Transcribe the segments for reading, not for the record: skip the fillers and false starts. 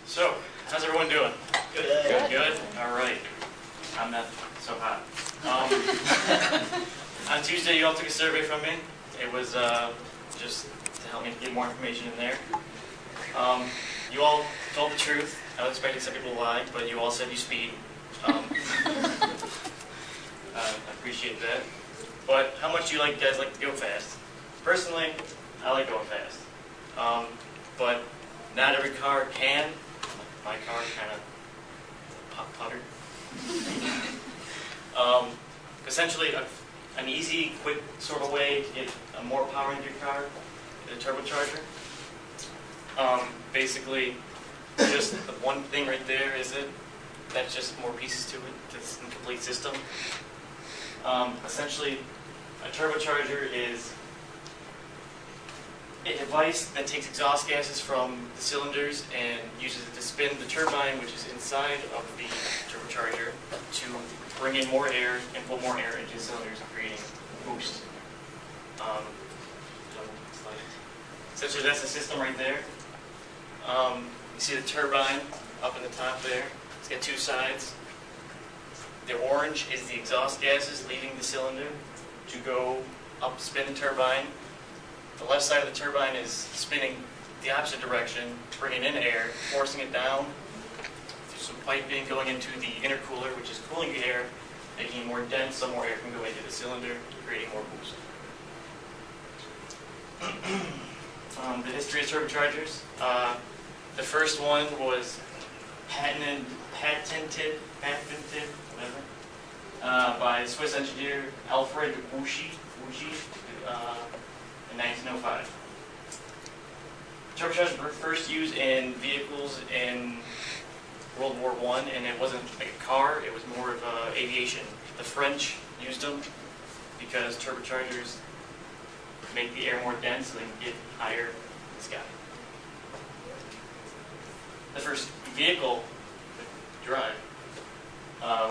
So, how's everyone doing? Good. Good? All right. I'm not so hot. On Tuesday, you all took a survey from me. It was just to help me get more information in there. You all told the truth. I was expecting some people to lie, but you all said you speed. I appreciate that. But how much do you guys like to go fast? Personally, I like going fast. But not every car can. My car kind of puttered. Essentially, an easy, quick sort of way to get more power into your car is a turbocharger. Basically, just the one thing right there is it. That's just more pieces to it. It's a complete system. Essentially, a turbocharger is a device that takes exhaust gases from the cylinders and uses it to spin the turbine, which is inside of the turbocharger, to bring in more air and pull more air into the cylinders, creating a boost. Essentially, that's the system right there. You see the turbine up in the top there. It's got two sides. The orange is the exhaust gases leaving the cylinder to go up, spin the turbine. The left side of the turbine is spinning the opposite direction, bringing in air, forcing it down through some piping going into the intercooler, which is cooling the air, making it more dense so more air can go into the cylinder, creating more boost. The history of turbochargers. The first one was patented, whatever, by Swiss engineer Alfred Wouchy in 1905. Turbochargers were first used in vehicles in World War I, and it wasn't like a car, it was more of aviation. The French used them because turbochargers make the air more dense so they can get higher in the sky. The first vehicle to drive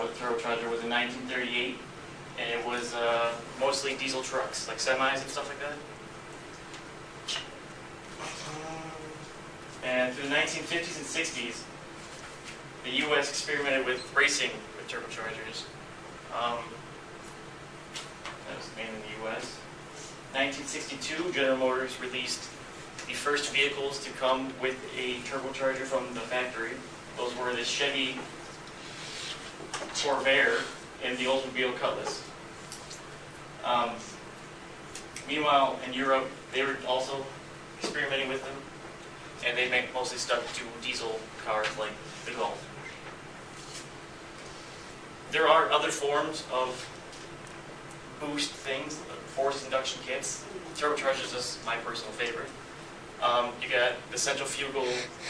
with a turbocharger was in 1938, and it was mostly diesel trucks, like semis and stuff like that. And through the 1950s and 60s, the U.S. experimented with racing with turbochargers. That was mainly in the U.S. 1962, General Motors released the first vehicles to come with a turbocharger from the factory. Those were the Chevy Corvair and the Oldsmobile Cutlass. Meanwhile, in Europe, they were also experimenting with them, and they mostly stuck to diesel cars like the Golf. There are other forms of boost things, forced induction kits. Turbochargers is my personal favorite. You got the centrifugal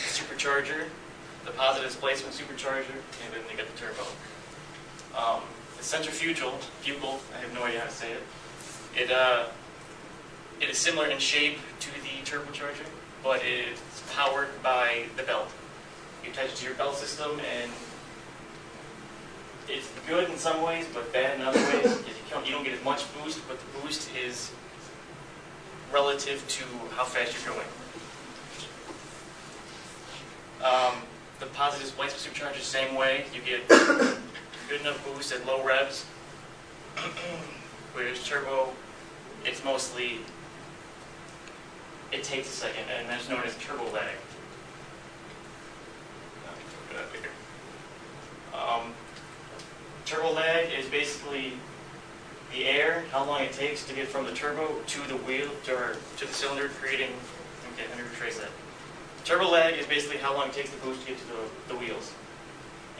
supercharger, the positive displacement supercharger, and then you got the turbo. The centrifugal, I have no idea how to say it. It is similar in shape to the turbocharger, but it's powered by the belt. You attach it to your belt system, and it's good in some ways, but bad in other ways. You don't get as much boost, but the boost is relative to how fast you're going. The positive displacement supercharger, same way. You get good enough boost at low revs. Whereas turbo, it's mostly, it takes a second, and that's known as turbo lag. Turbo lag is basically the air, how long it takes to get from the turbo to the wheel, or to the cylinder, creating, okay, let me retrace that. Turbo lag is basically how long it takes the boost to get to the wheels.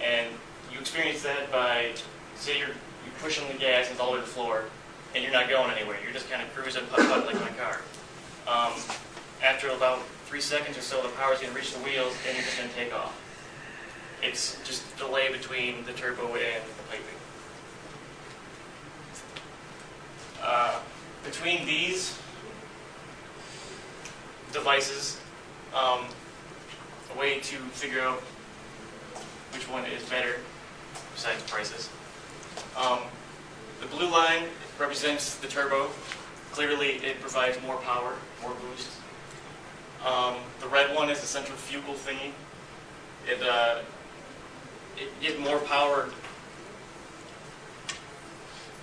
And you experience that by, say you're pushing the gas and it's all the way to the floor, and you're not going anywhere. You're just kind of cruising putt-putt like my car. After about 3 seconds or so, the power's going to reach the wheels, and you're just going to take off. It's just a delay between the turbo and the piping. Between these devices, a way to figure out which one is better, besides prices. The blue line represents the turbo. Clearly, it provides more power, more boost. The red one is the centrifugal thingy. It gives more power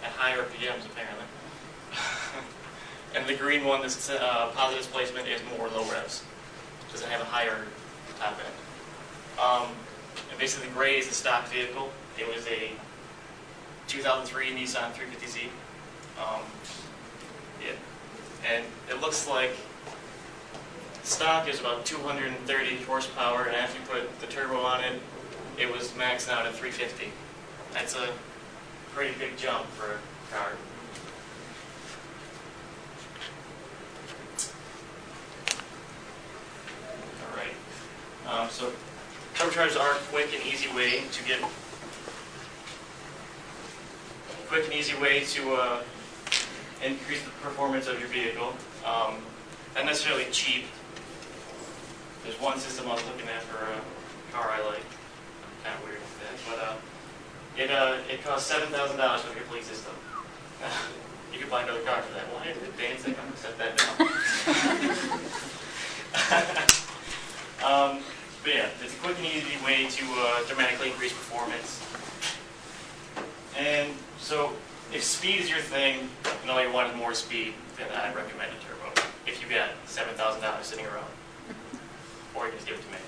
at higher RPMs apparently. And the green one, this positive displacement, is more low revs. Doesn't have a higher top end. And basically, the gray is the stock vehicle. It was a 2003 Nissan 350Z. Yeah. And it looks like stock is about 230 horsepower, and after you put the turbo on it, it was maxed out at 350. That's a pretty big jump for a car. So turbochargers are a quick and easy way to increase the performance of your vehicle. Not necessarily cheap. There's one system I was looking at for a car I like. Kind of weird with that, but it costs $7,000 for a complete system. You could buy another car for that. Why is it dancing? I'm gonna set that down. But yeah, it's a quick and easy way to dramatically increase performance. And so, if speed is your thing, and all you want is more speed, then I recommend a turbo. If you've got $7,000 sitting around, or you can just give it to me.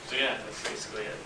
So yeah, that's basically it.